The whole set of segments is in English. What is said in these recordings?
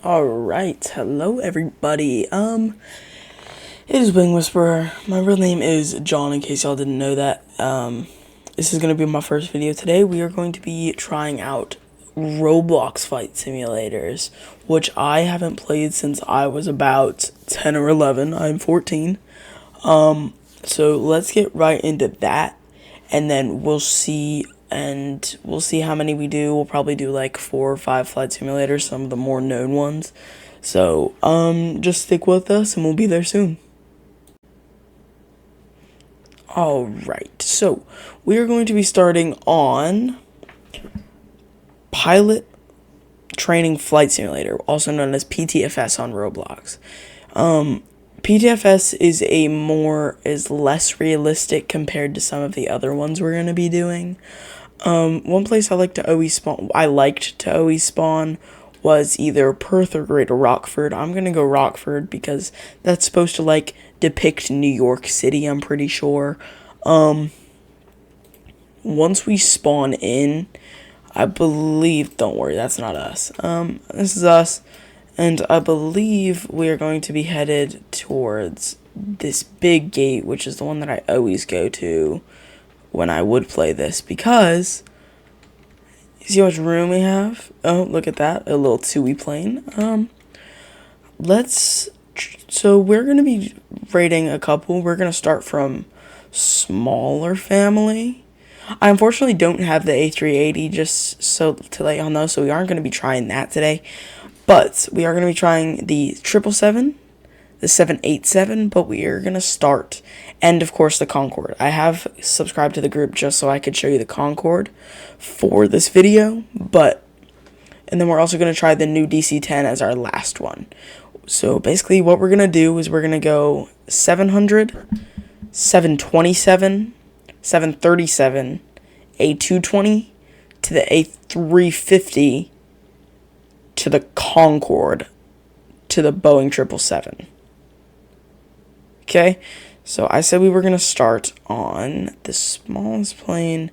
Alright, hello everybody. It is Wing Whisperer. My real name is John, in case y'all didn't know that. This is going to be my first video today. We are going to be trying out ROBLOX Flight Simulators, which I haven't played since I was about 10 or 11. I'm 14. So let's get right into that, and then we'll see how many we do. We'll probably do like 4 or 5 flight simulators, some of the more known ones. So, just stick with us and we'll be there soon. Alright, so we are going to be starting on Pilot Training Flight Simulator, also known as PTFS on Roblox. PTFS is less realistic compared to some of the other ones we're going to be doing. One place I liked to always spawn was either Perth or Greater Rockford. I'm gonna go Rockford because that's supposed to like depict New York City, I'm pretty sure. Once we spawn in, I believe, don't worry, that's not us. This is us, and I believe we are going to be headed towards this big gate, which is the one that I always go to when I would play this, because you see how much room we have? Oh, look at that, a little TUI plane. So we're going to be rating a couple. We're going to start from smaller family. I unfortunately don't have the A380, just so to let y'all know, so we aren't going to be trying that today. But we are going to be trying the 777, the 787, but we are going to start, and of course the Concorde. I have subscribed to the group just so I could show you the Concorde for this video, and then we're also going to try the new DC-10 as our last one. So basically what we're going to do is we're going to go 700, 727, 737, A220, to the A350, to the Concorde, to the Boeing 777. Okay, so I said we were going to start on the smallest plane,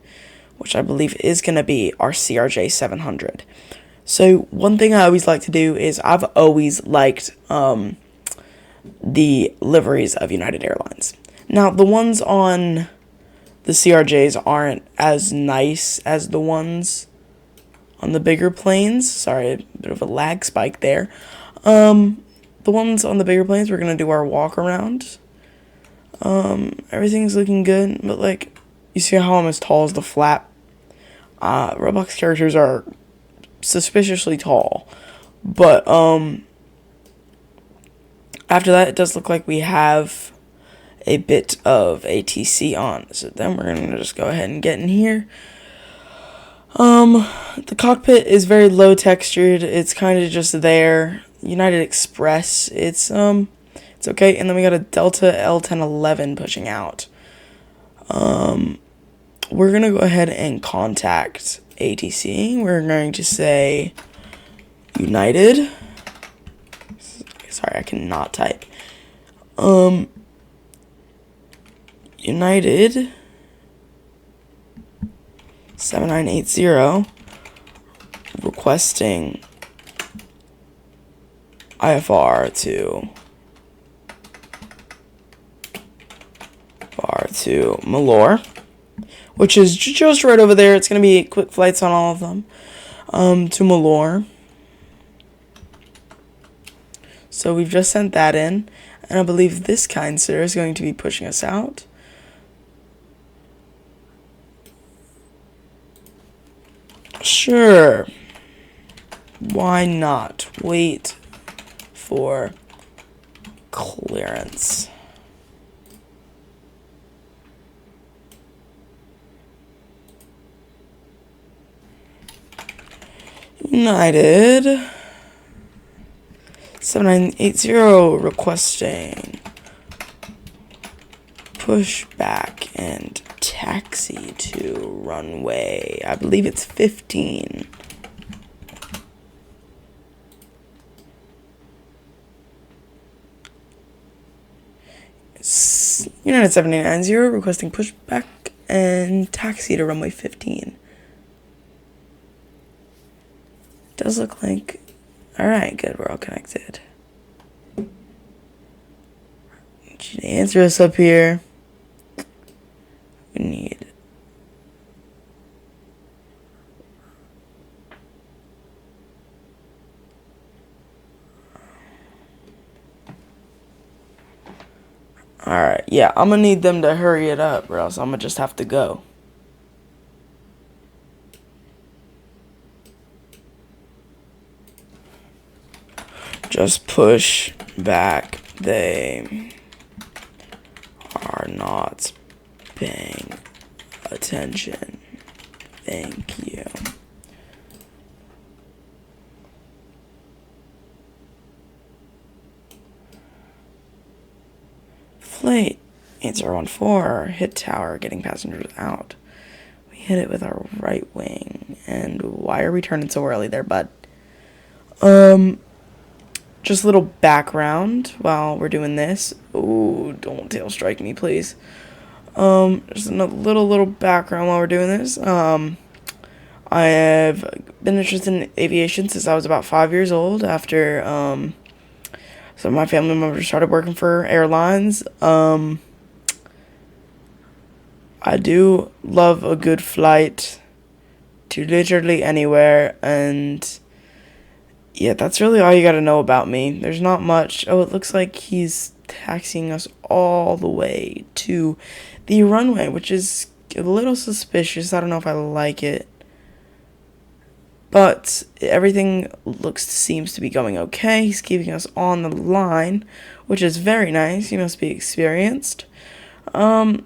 which I believe is going to be our CRJ 700. So one thing I always like to do is I've always liked the liveries of United Airlines. Now, the ones on the CRJs aren't as nice as the ones on the bigger planes. Sorry, a bit of a lag spike there. The ones on the bigger planes, we're going to do our walk around. Everything's looking good, but like, you see how I'm as tall as the flap? Roblox characters are suspiciously tall, but, after that, it does look like we have a bit of ATC on, so then we're gonna just go ahead and get in here. The cockpit is very low textured, it's kind of just there. United Express, it's okay, and then we got a Delta L1011 pushing out. We're gonna go ahead and contact ATC. We're going to say United. Sorry, I cannot type. United 7980 requesting IFR to Malore, which is just right over there. It's going to be quick flights on all of them, to Malore. So we've just sent that in, and I believe this kind sir is going to be pushing us out. Sure. Why not? Wait for clearance. United 7980 requesting push back and taxi to runway, I believe it's 15. United 7890 requesting push back and taxi to runway 15. Does look like Alright, good, we're all connected. Need you to answer us up here. We need... Alright, yeah, I'm gonna need them to hurry it up, or else I'm gonna just have to go. Just push back. They are not paying attention. Thank you. Flight 8014, hit tower, getting passengers out. We hit it with our right wing. And why are we turning so early there, bud? Just a little background while we're doing this. Ooh, don't tail strike me, please. Just a little background while we're doing this. I have been interested in aviation since I was about 5 years old after, some of my family members started working for airlines. I do love a good flight to literally anywhere, and yeah, that's really all you gotta know about me. There's not much. Oh, it looks like he's taxiing us all the way to the runway, which is a little suspicious. I don't know if I like it. But everything seems to be going okay. He's keeping us on the line, which is very nice. He must be experienced. I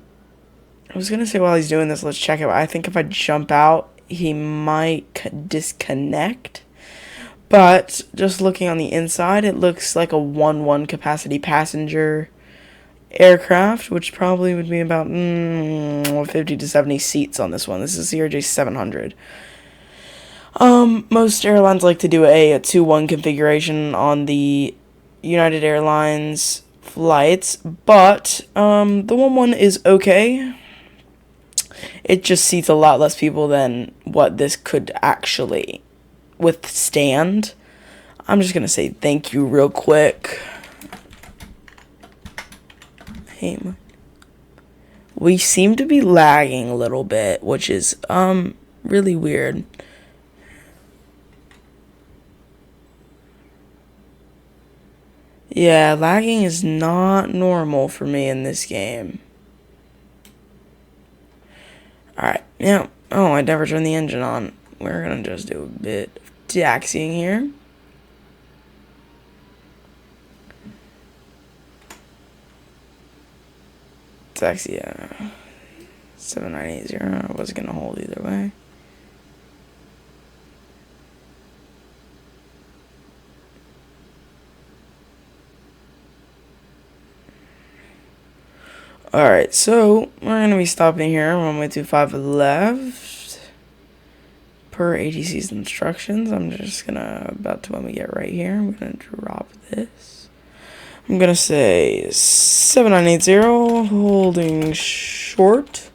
was gonna say while he's doing this, let's check it out. I think if I jump out, he might disconnect. But just looking on the inside, it looks like a 1-1 capacity passenger aircraft, which probably would be about 50 to 70 seats on this one. This is CRJ 700. Most airlines like to do a 2-1 configuration on the United Airlines flights, but the 1-1 is okay. It just seats a lot less people than what this could actually withstand. I'm just gonna say thank you real quick. Hey, we seem to be lagging a little bit, which is really weird. Yeah, lagging is not normal for me in this game. Alright, yeah. Oh, I never turned the engine on. We're gonna just do a bit of taxiing here. Taxi, 7980. I was gonna hold either way. Alright, so we're gonna be stopping here. Runway 25 left. Per ATC's instructions, I'm just gonna, when we get right here, I'm gonna drop this. I'm gonna say 7980, holding short.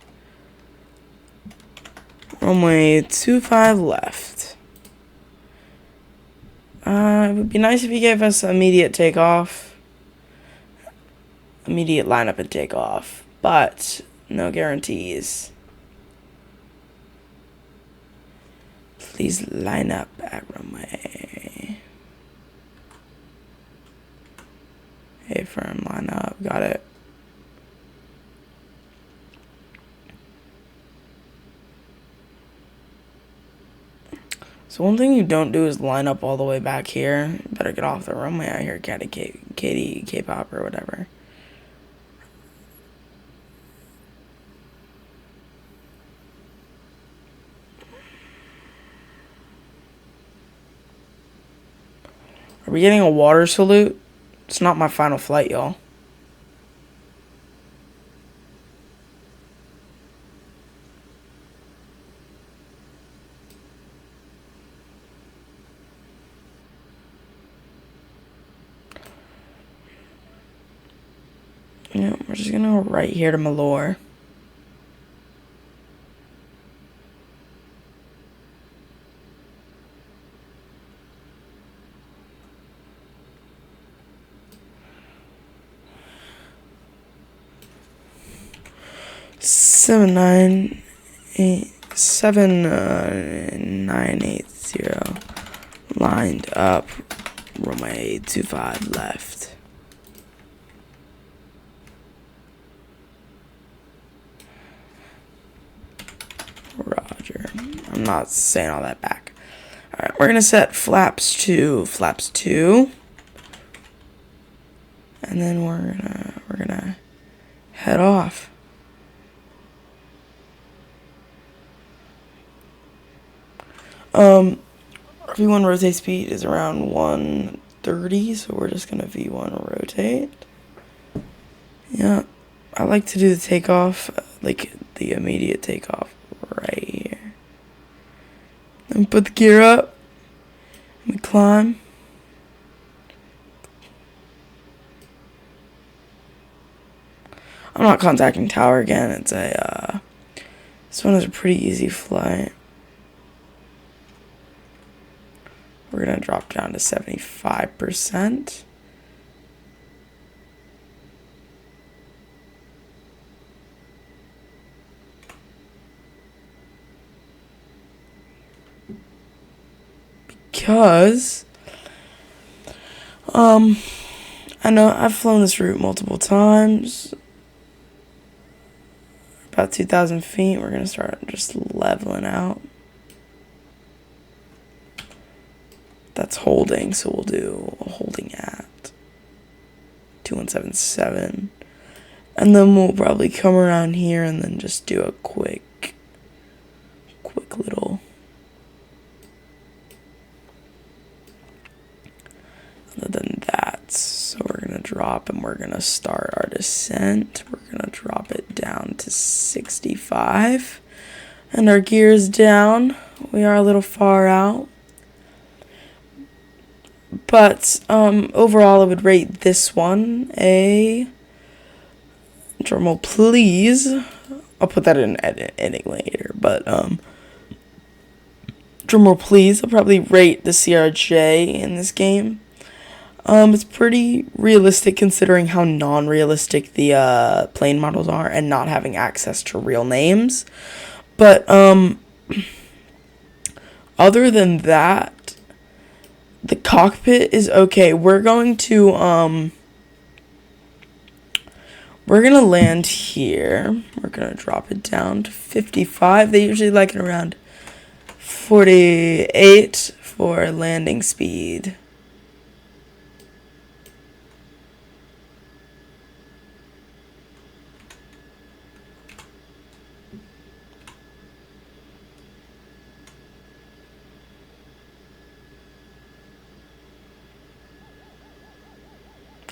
Runway 25 left. It would be nice if you gave us immediate takeoff. Immediate lineup and takeoff, but no guarantees. Please line up at runway. Hey, firm, line up. Got it. So one thing you don't do is line up all the way back here. You better get off the runway out here, Katie, K-pop or whatever. Are we getting a water salute? It's not my final flight, y'all. Yeah, we're just gonna go right here to Malore. 7980 lined up, runway 25 left. Roger. I'm not saying all that back. Alright, we're gonna set flaps to flaps 2. And then we're gonna head off. V1 rotate speed is around 130, so we're just gonna V1 rotate. Yeah, I like to do the takeoff, like the immediate takeoff right here. Then put the gear up, and we climb. I'm not contacting tower again. It's a this one is a pretty easy flight. We're gonna drop down to 75%. Because I know I've flown this route multiple times. About 2,000 feet, we're gonna start just leveling out. That's holding, so we'll do a holding at 2177. And then we'll probably come around here and then just do a quick little. Other than that, so we're gonna drop and we're gonna start our descent. We're gonna drop it down to 65. And our gear's down. We are a little far out. But overall, I would rate this one a drumroll, please. I'll put that in editing later. But drumroll, please. I'll probably rate the CRJ in this game. It's pretty realistic considering how non-realistic the plane models are and not having access to real names. But other than that, the cockpit is okay. We're going to land here. We're gonna drop it down to 55. They usually like it around 48 for landing speed.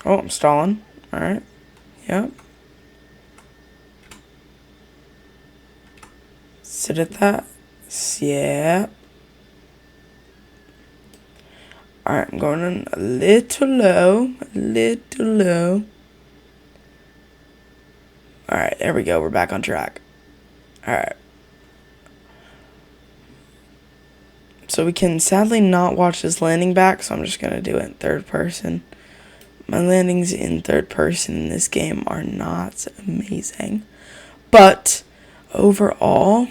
Oh, I'm stalling. Alright. Yep. Sit at that. Yeah. Alright, I'm going in a little low. Alright, there we go. We're back on track. Alright. So we can sadly not watch this landing back, so I'm just going to do it in third person. My landings in third person in this game are not amazing. But overall,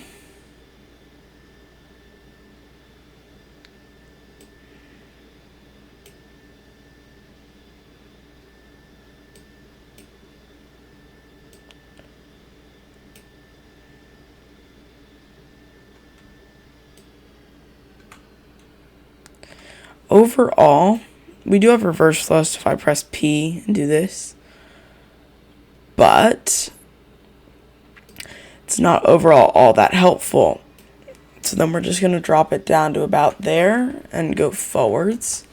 we do have reverse thrust if I press P and do this. But it's not overall all that helpful. So then we're just going to drop it down to about there and go forwards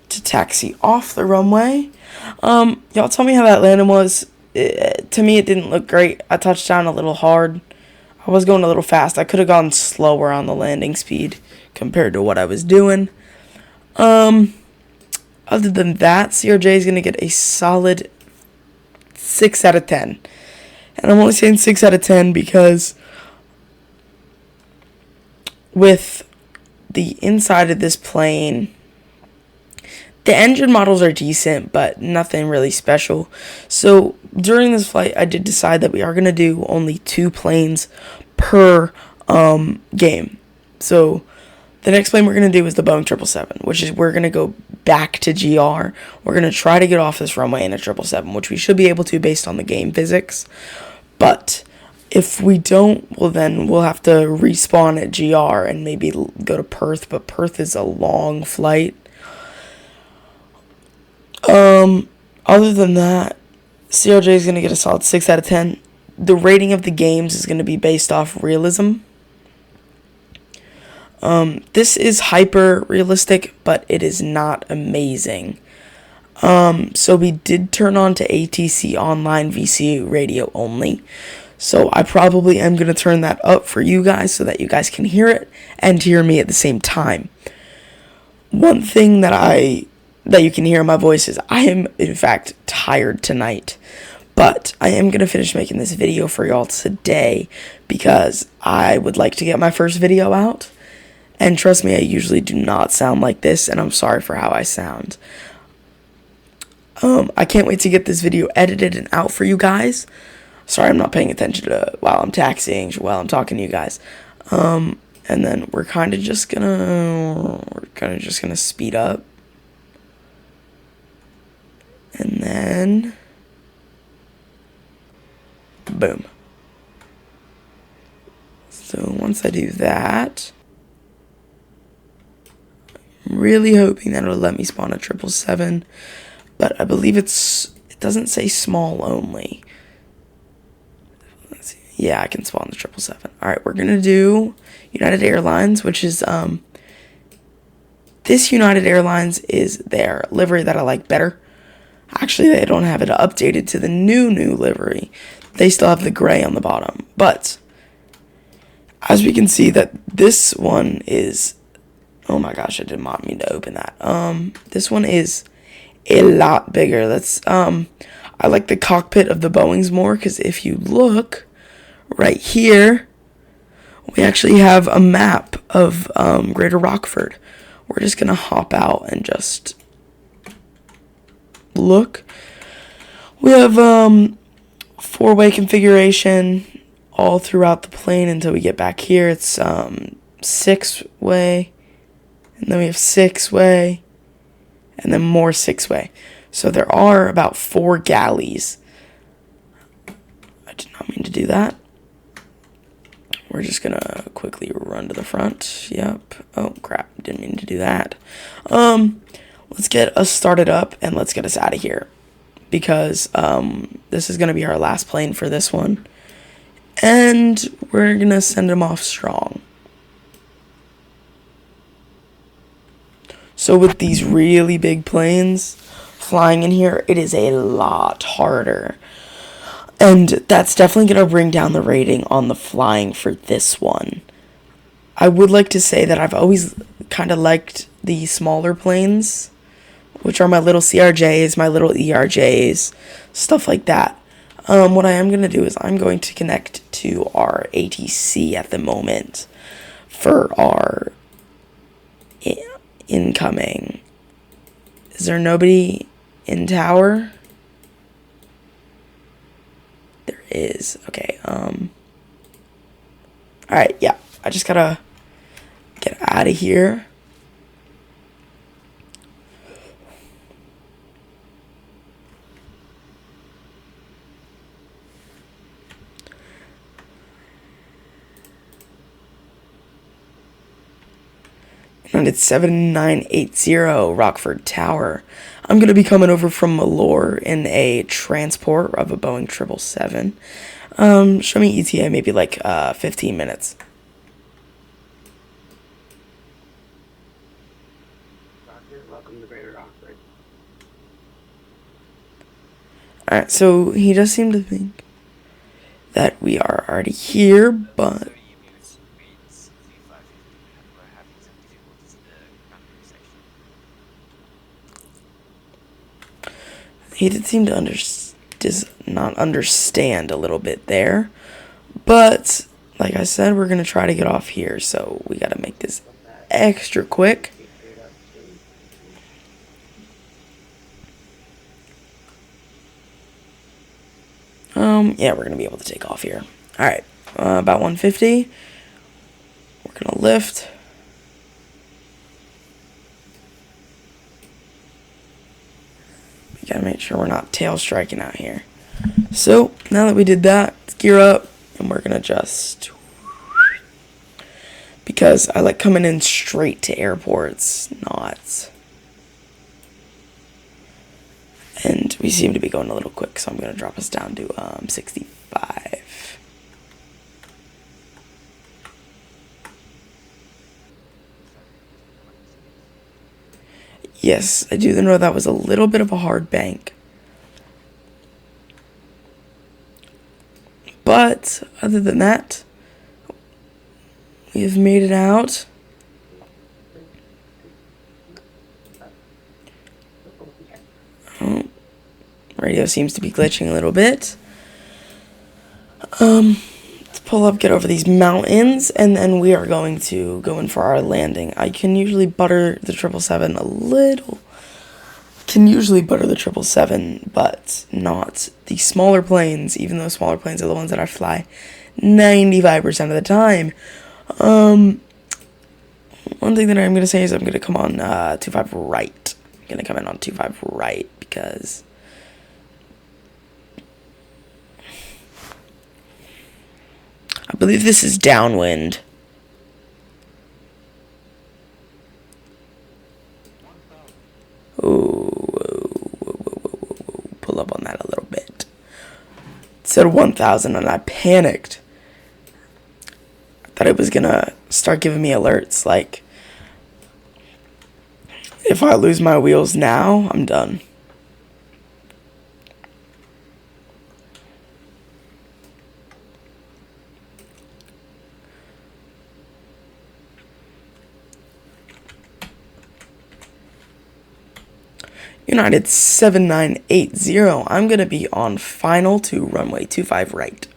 to taxi off the runway. Y'all tell me how that landing was. To me, it didn't look great. I touched down a little hard. I was going a little fast. I could have gone slower on the landing speed compared to what I was doing. Other than that, CRJ is going to get a solid 6 out of 10. And I'm only saying 6 out of 10 because with the inside of this plane, The engine models are decent, but nothing really special. So during this flight, I did decide that we are going to do only 2 planes per game. So the next plane we're going to do is the Boeing 777, which is we're going to go back to GR. We're going to try to get off this runway in a 777, which we should be able to based on the game physics. But if we don't, well, then we'll have to respawn at GR and maybe go to Perth. But Perth is a long flight. Other than that, CRJ is going to get a solid 6 out of 10. The rating of the games is going to be based off realism. This is hyper realistic, but it is not amazing. So we did turn on to ATC online VC radio only. So I probably am going to turn that up for you guys so that you guys can hear it and hear me at the same time. One thing that you can hear in my voice is I am, in fact, tired tonight. But I am going to finish making this video for y'all today because I would like to get my first video out. And trust me, I usually do not sound like this, and I'm sorry for how I sound. I can't wait to get this video edited and out for you guys. Sorry, I'm not paying attention to while I'm taxiing, while I'm talking to you guys. And then we're kind of just gonna speed up. And then boom. So once I do that, I'm really hoping that it'll let me spawn a 777, but I believe it doesn't say small only. Let's see. Yeah, I can spawn the 777. Alright, we're gonna do United Airlines, which is this United Airlines is their livery that I like better. Actually, they don't have it updated to the new livery. They still have the gray on the bottom. But as we can see that this one is, oh my gosh, I did not mean to open that. This one is a lot bigger. That's I like the cockpit of the Boeings more because if you look right here, we actually have a map of Greater Rockford. We're just gonna hop out and just look. We have 4-way configuration all throughout the plane until we get back here. It's 6-way, and then we have 6-way, and then more 6-way. So there are about 4 galleys. I did not mean to do that. We're just gonna quickly run to the front. Yep. Oh crap, didn't mean to do that. Let's get us started up and let's get us out of here because this is going to be our last plane for this one. And we're going to send them off strong. So with these really big planes flying in here, it is a lot harder. And that's definitely going to bring down the rating on the flying for this one. I would like to say that I've always kind of liked the smaller planes, which are my little CRJs, my little ERJs, stuff like that. What I am going to do is I'm going to connect to our ATC at the moment for our incoming. Is there nobody in tower? There is. Okay. Alright, yeah. I just gotta get out of here. And it's 7980 Rockford Tower. I'm going to be coming over from Malore in a transport of a Boeing 777. Show me ETA maybe like 15 minutes. Welcome to Greater Rockford. Alright, so he does seem to think that we are already here, but he did seem to not understand a little bit there. But, like I said, we're going to try to get off here. So, we got to make this extra quick. Yeah, we're gonna be able to take off here. Alright, about 150. We're gonna lift. We gotta make sure we're not tail striking out here. So, now that we did that, let's gear up, and we're gonna just... Because I like coming in straight to airports, not... And we seem to be going a little quick, so I'm gonna drop us down to 65. Yes, I do know that was a little bit of a hard bank. But, other than that, we have made it out. Oh, radio seems to be glitching a little bit. Let's pull up, get over these mountains, and then we are going to go in for our landing. I can usually butter the 777 a little. Can usually butter the 777, but not the smaller planes, even though smaller planes are the ones that I fly 95% of the time. One thing that I'm going to say is I'm going to come on 25 right. I'm going to come in on 25 right because I believe this is downwind. Ooh, pull up on that a little bit. It said 1,000 and I panicked. I thought it was gonna start giving me alerts like, if I lose my wheels now, I'm done. United 7980, I'm going to be on final to runway 25 right.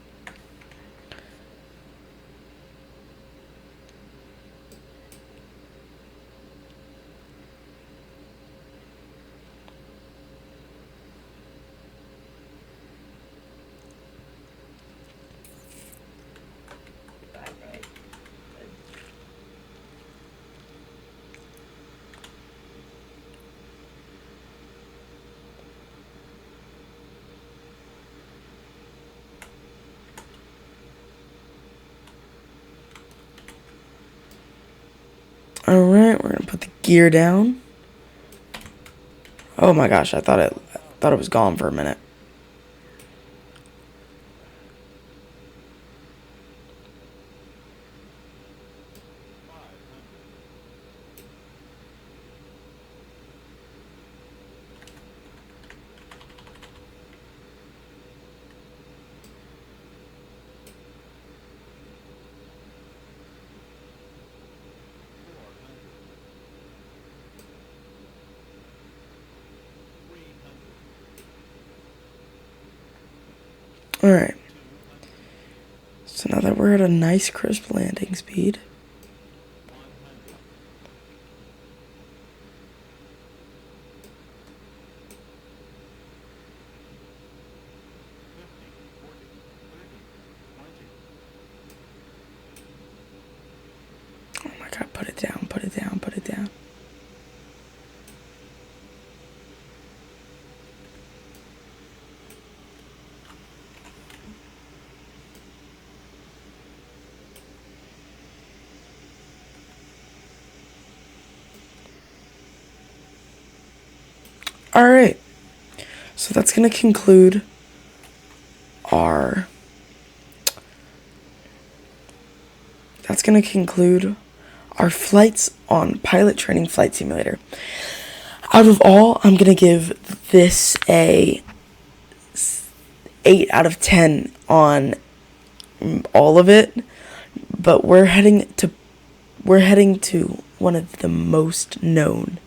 Alright, we're gonna put the gear down. Oh my gosh, I thought it was gone for a minute. Alright. So now that we're at a nice crisp landing speed. Oh my god, put it down, put it down, put it down. Alright, so that's going to conclude our flights on Pilot Training Flight Simulator. Out of all, I'm going to give this a 8 out of 10 on all of it, but we're heading to one of the most known,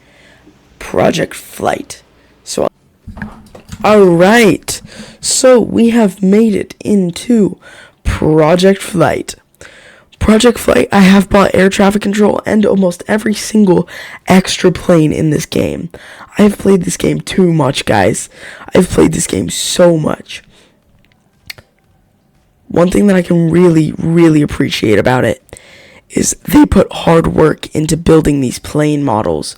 Project Flight. So, alright, so we have made it into Project Flight. Project Flight, I have bought air traffic control and almost every single extra plane in this game. I've played this game too much, guys. I've played this game so much. one thing that I can really appreciate about it is they put hard work into building these plane models.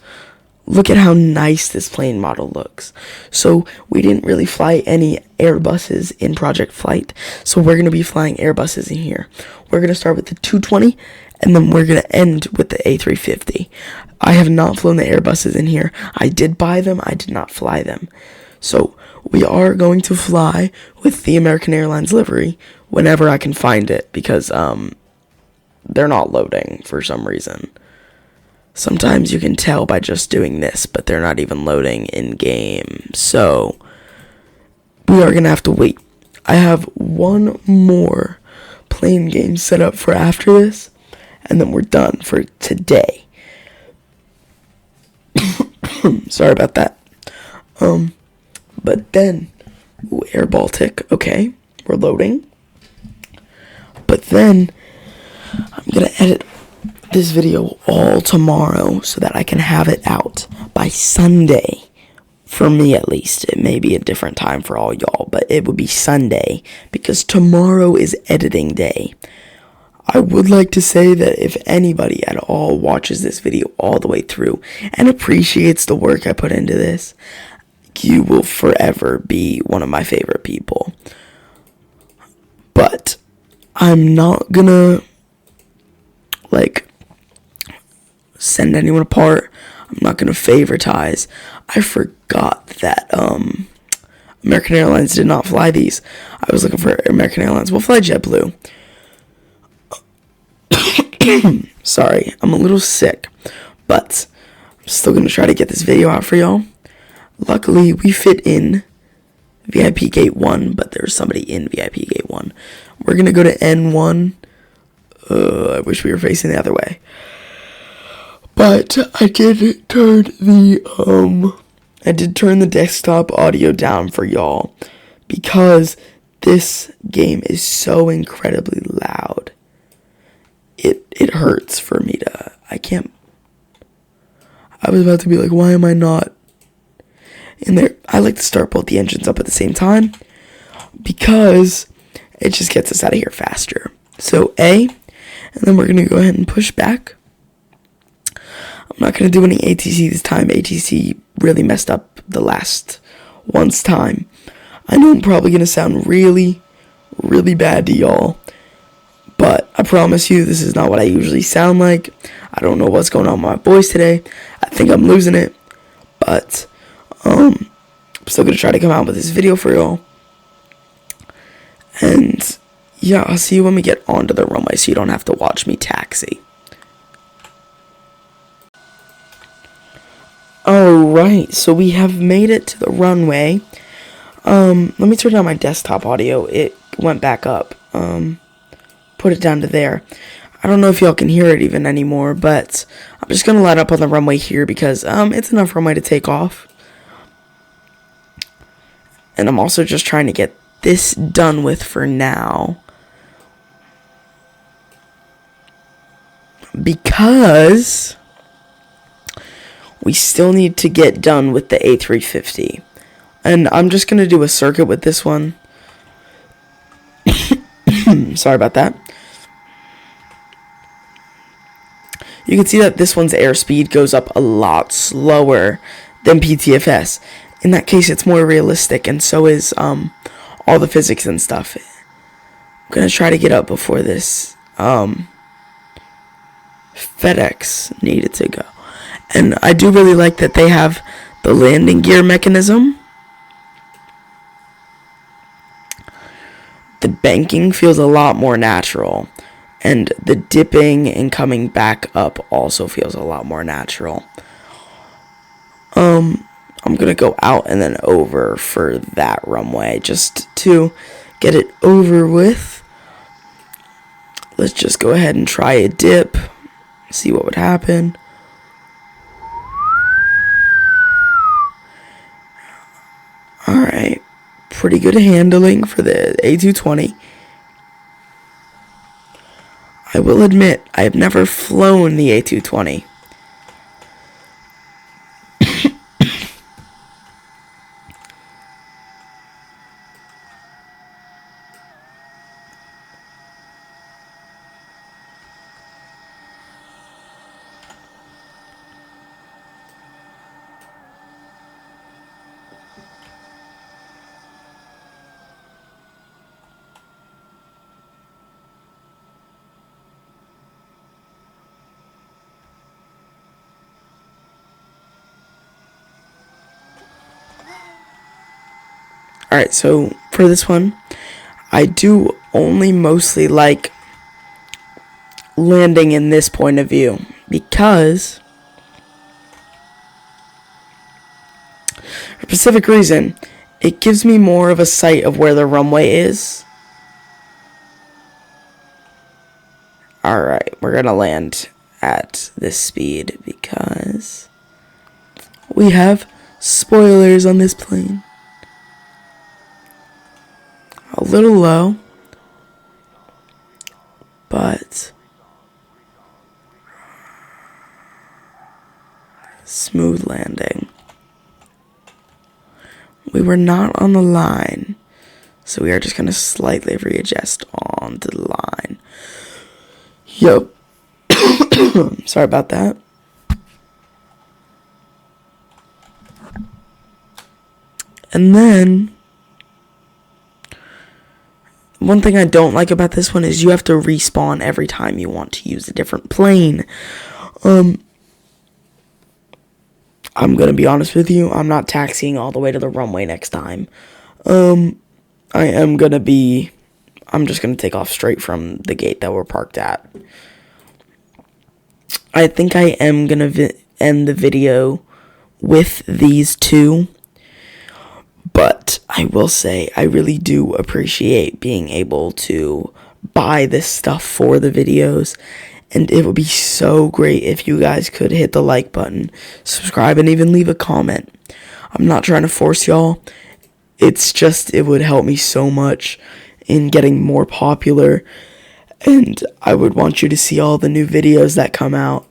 Look at how nice this plane model looks. So we didn't really fly any Airbuses in Project Flight, so we're going to be flying Airbuses in here. We're going to start with the 220, and then we're going to end with the A350. I have not flown the Airbuses in here. I did buy them, I did not fly them. So we are going to fly with the American Airlines livery whenever I can find it, because they're not loading for some reason. Sometimes you can tell by just doing this, but they're not even loading in game. So we are going to have to wait. I have one more plane game set up for after this, and then we're done for today. Sorry about that. But then, Air Baltic, okay, we're loading. But then, I'm going to edit this video all tomorrow so that I can have it out by Sunday. For me, at least. It may be a different time for all y'all, but it would be Sunday because tomorrow is editing day. I would like to say that if anybody at all watches this video all the way through and appreciates the work I put into this, you will forever be one of my favorite people. But I'm not gonna send anyone apart. I'm not gonna favoritize. I forgot that American Airlines did not fly these. I was looking for American Airlines. We'll fly JetBlue. Sorry, I'm a little sick, but I'm still gonna try to get this video out for y'all. Luckily, we fit in VIP Gate 1, but there's somebody in VIP Gate 1. We're gonna go to N1. I wish we were facing the other way. But I did turn the desktop audio down for y'all because this game is so incredibly loud. It hurts for me to, I was about to be like, why am I not in there? I like to start both the engines up at the same time because it just gets us out of here faster. So A, and then we're going to go ahead and push back. I'm not going to do any ATC this time. ATC really messed up the last one's time. I know I'm probably going to sound really bad to y'all, but I promise you this is not what I usually sound like. I don't know what's going on with my voice today. I think I'm losing it, but I'm still going to try to come out with this video for y'all. And yeah, I'll see you when we get onto the runway so you don't have to watch me taxi. Alright, so we have made it to the runway. Let me turn down my desktop audio. It went back up. Put it down to there. I don't know if y'all can hear it even anymore, but I'm just gonna let up on the runway here because it's enough runway to take off. And I'm also just trying to get this done with for now, because we still need to get done with the A350. And I'm just going to do a circuit with this one. Sorry about that. You can see that this one's airspeed goes up a lot slower than PTFS. In that case, it's more realistic, and so is all the physics and stuff. I'm going to try to get up before this FedEx needed to go. And I do really like that they have the landing gear mechanism. The banking feels a lot more natural. And the dipping and coming back up also feels a lot more natural. I'm going to go out and then over for that runway just to get it over with. Let's just go ahead and try a dip. See what would happen. Alright, pretty good handling for the A220. I will admit, I have never flown the A220. Alright, so for this one, I do only mostly like landing in this point of view because for a specific reason, it gives me more of a sight of where the runway is. Alright, we're gonna land at this speed because we have spoilers on this plane. A little low, but smooth landing. We were not on the line, so we are just gonna slightly readjust onto the line. Yo, sorry about that. And then one thing I don't like about this one is you have to respawn every time you want to use a different plane. I'm gonna be honest with you, I'm not taxiing all the way to the runway next time. I'm just gonna take off straight from the gate that we're parked at. I think I am gonna end the video with these two, but I will say I really do appreciate being able to buy this stuff for the videos, and it would be so great if you guys could hit the like button, subscribe, and even leave a comment. I'm not trying to force y'all. It's just, it would help me so much in getting more popular, and I would want you to see all the new videos that come out.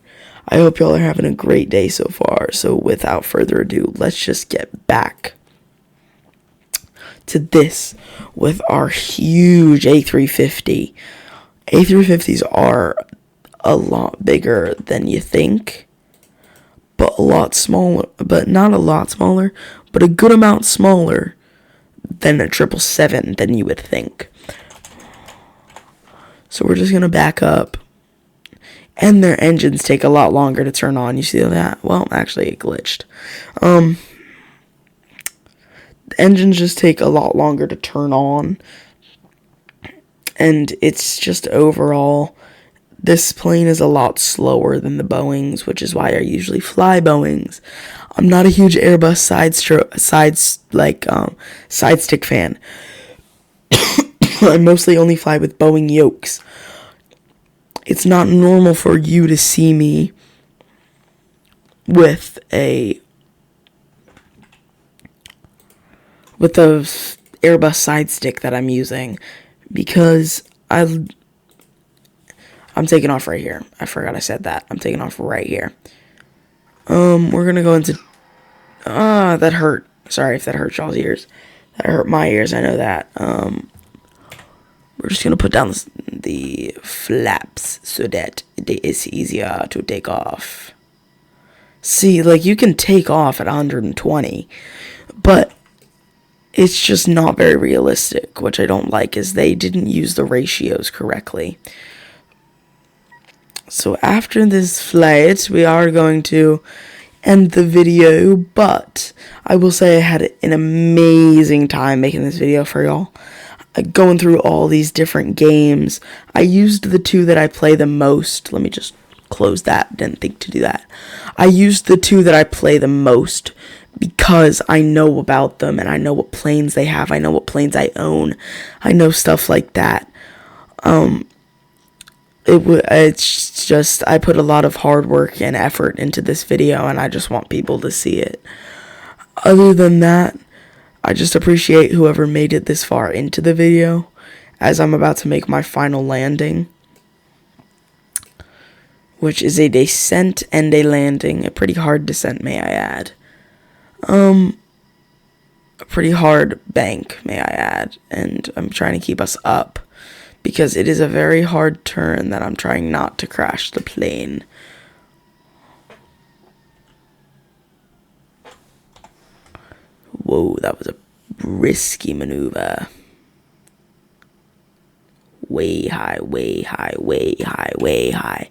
I hope y'all are having a great day so far. So without further ado, let's just get back to this with our huge A350. A350s are a lot bigger than you think, but a lot smaller, but not a lot smaller, but a good amount smaller than a 777 than you would think. So we're just gonna back up, and their engines take a lot longer to turn on. You see that? Well, actually it glitched. Engines just take a lot longer to turn on, and it's just overall, this plane is a lot slower than the Boeings, which is why I usually fly Boeings. I'm not a huge Airbus side stick fan. I mostly only fly with Boeing yokes. It's not normal for you to see me with a Airbus side stick that I'm using, because I'm taking off right here. I forgot I said that. I'm taking off right here. We're gonna go into that hurt. Sorry if that hurt y'all's ears. That hurt my ears, I know that. We're just gonna put down the flaps so that it is easier to take off. See, like, you can take off at 120, but it's just not very realistic. Which I don't like, is they didn't use the ratios correctly. So after this flight, we are going to end the video, but I will say I had an amazing time making this video for y'all. Going through all these different games. I used the two that I play the most. Let me just close that. Didn't think to do that. I used the two that I play the most because I know about them and I know what planes they have. I know what planes I own. I know stuff like that. It's just, I put a lot of hard work and effort into this video, and I just want people to see it. Other than that, I just appreciate whoever made it this far into the video, as I'm about to make my final landing, which is a descent and a landing. A pretty hard descent, may I add. A pretty hard bank, may I add, and I'm trying to keep us up, because it is a very hard turn that I'm trying not to crash the plane. Whoa, that was a risky maneuver. Way high, way high, way high, way high.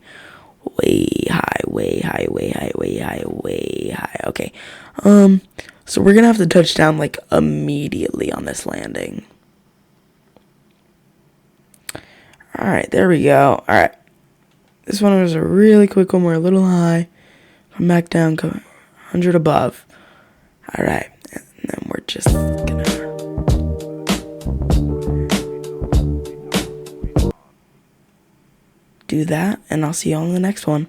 Way high, way high, way high, way high, way high. Okay. So we're gonna have to touch down like immediately on this landing. Alright, there we go. Alright. This one was a really quick one. We're a little high. Come back down, come 100 above. Alright. And then we're just gonna do that, and I'll see you all in the next one.